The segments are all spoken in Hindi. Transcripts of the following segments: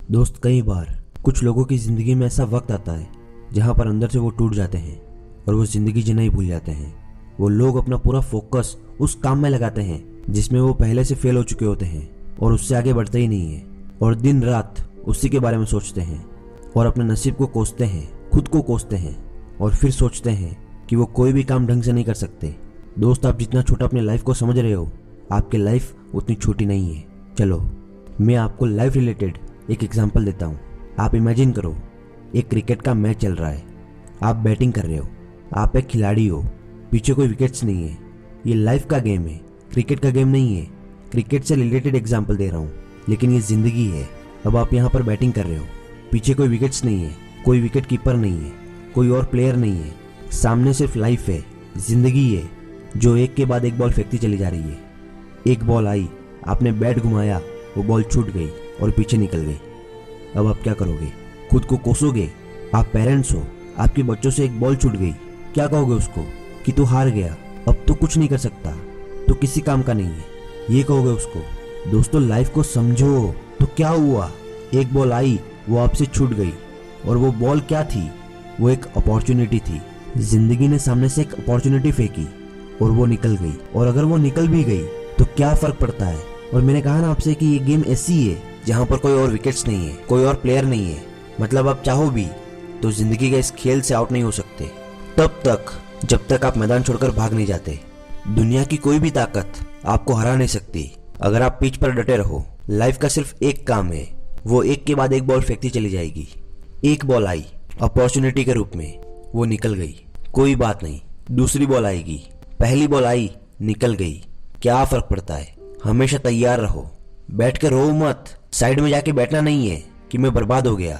दोस्त, कई बार कुछ लोगों की जिंदगी में ऐसा वक्त आता है जहां पर अंदर से वो टूट जाते हैं और वो जिंदगी जीना ही भूल जाते हैं। वो लोग अपना पूरा फोकस उस काम में लगाते हैं जिसमें वो पहले से फेल हो चुके होते हैं और उससे आगे बढ़ते ही नहीं है, और दिन रात उसी के बारे में सोचते हैं और अपने नसीब को कोसते हैं, खुद को कोसते हैं और फिर सोचते हैं कि वो कोई भी काम ढंग से नहीं कर सकते। दोस्त, आप जितना छोटा अपनी लाइफ को समझ रहे हो, आपकी लाइफ उतनी छोटी नहीं है। चलो मैं आपको लाइफ रिलेटेड एक एग्जांपल देता हूँ। आप इमेजिन करो, एक क्रिकेट का मैच चल रहा है, आप बैटिंग कर रहे हो, आप एक खिलाड़ी हो, पीछे कोई विकेट्स नहीं है। ये लाइफ का गेम है, क्रिकेट का गेम नहीं है। क्रिकेट से रिलेटेड एग्जांपल दे रहा हूँ, लेकिन ये जिंदगी है। अब आप यहाँ पर बैटिंग कर रहे हो, पीछे कोई विकेट्स नहीं है, कोई विकेट कीपर नहीं है, कोई और प्लेयर नहीं है, सामने सिर्फ लाइफ है, जिंदगी है जो एक के बाद एक बॉल फेंकती चली जा रही है। एक बॉल आई, आपने बैट घुमाया, वो बॉल छूट गई और पीछे निकल गई। अब आप क्या करोगे? खुद को कोसोगे? आप पेरेंट्स हो, आपके बच्चों से एक बॉल छूट गई, क्या कहोगे उसको? कि तू हार गया, अब तो कुछ नहीं कर सकता, तो किसी काम का नहीं है, ये कहोगे उसको। दोस्तों, लाइफ को समझो। तो क्या हुआ? एक बॉल आई, वो आपसे छूट गई, और वो बॉल क्या थी? वो एक अपॉर्चुनिटी थी। जिंदगी ने सामने से एक अपॉर्चुनिटी फेंकी और वो निकल गई। और अगर वो निकल भी गई तो क्या फर्क पड़ता है? और मैंने कहा ना आपसे कि ये गेम ऐसी है जहां पर कोई और विकेट्स नहीं है, कोई और प्लेयर नहीं है। मतलब आप चाहो भी तो जिंदगी के इस खेल से आउट नहीं हो सकते तब तक जब तक आप मैदान छोड़कर भाग नहीं जाते। दुनिया की कोई भी ताकत आपको हरा नहीं सकती अगर आप पिच पर डटे रहो। लाइफ का सिर्फ एक काम है, वो एक के बाद एक बॉल फेंकती चली जाएगी। एक बॉल आई अपॉर्चुनिटी के रूप में, वो निकल गई, कोई बात नहीं, दूसरी बॉल आएगी। पहली बॉल आई, निकल गई, क्या फर्क पड़ता है? हमेशा तैयार रहो, बैठ के रो मत। साइड में जाके बैठना नहीं है कि मैं बर्बाद हो गया,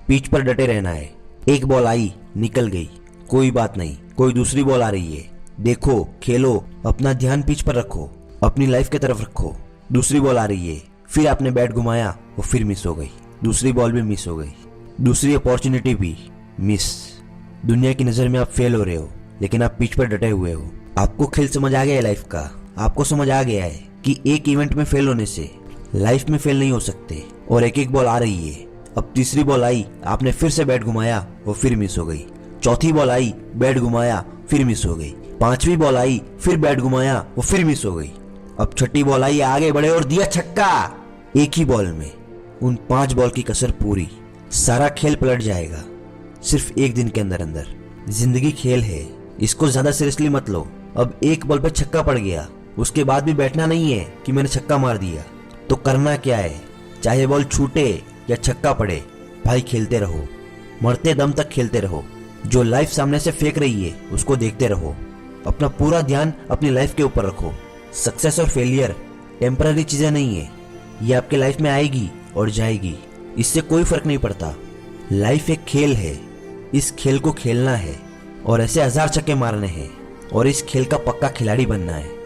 पिच पर डटे रहना है। एक बॉल आई, निकल गई, कोई बात नहीं, कोई दूसरी बॉल आ रही है, देखो, खेलो, अपना ध्यान पिच पर रखो, अपनी लाइफ की तरफ रखो। दूसरी बॉल आ रही है, फिर आपने बैट घुमाया, वो फिर मिस हो गई, दूसरी बॉल भी मिस हो गई, दूसरी अपॉर्चुनिटी भी मिस। दुनिया की नजर में आप फेल हो रहे हो, लेकिन आप पिच पर डटे हुए हो। आपको खेल समझ आ गया है लाइफ का, आपको समझ आ गया है कि एक इवेंट में फेल होने से लाइफ में फेल नहीं हो सकते। और एक एक बॉल आ रही है। अब तीसरी बॉल आई, आपने फिर से बैट घुमाया, वो फिर मिस हो गई। चौथी बॉल आई, बैट घुमाया, फिर मिस हो गई। पांचवी बॉल आई, फिर बैट घुमाया, वो फिर मिस हो गई। अब छठी बॉल आई, आगे बढ़े और दिया छक्का। एक ही बॉल में उन 5 बॉल की कसर पूरी, सारा खेल पलट जाएगा सिर्फ एक दिन के अंदर अंदर। जिंदगी खेल है, इसको ज्यादा सीरियसली मत लो। अब एक बॉल पे छक्का पड़ गया, उसके बाद भी बैठना नहीं है कि मैंने छक्का मार दिया। तो करना क्या है? चाहे बॉल छूटे या छक्का पड़े, भाई खेलते रहो, मरते दम तक खेलते रहो। जो लाइफ सामने से फेंक रही है उसको देखते रहो, अपना पूरा ध्यान अपनी लाइफ के ऊपर रखो। सक्सेस और फेलियर टेम्पररी चीजें नहीं है, ये आपके लाइफ में आएगी और जाएगी, इससे कोई फर्क नहीं पड़ता। लाइफ एक खेल है, इस खेल को खेलना है और ऐसे 1000 छक्के मारने हैं और इस खेल का पक्का खिलाड़ी बनना है।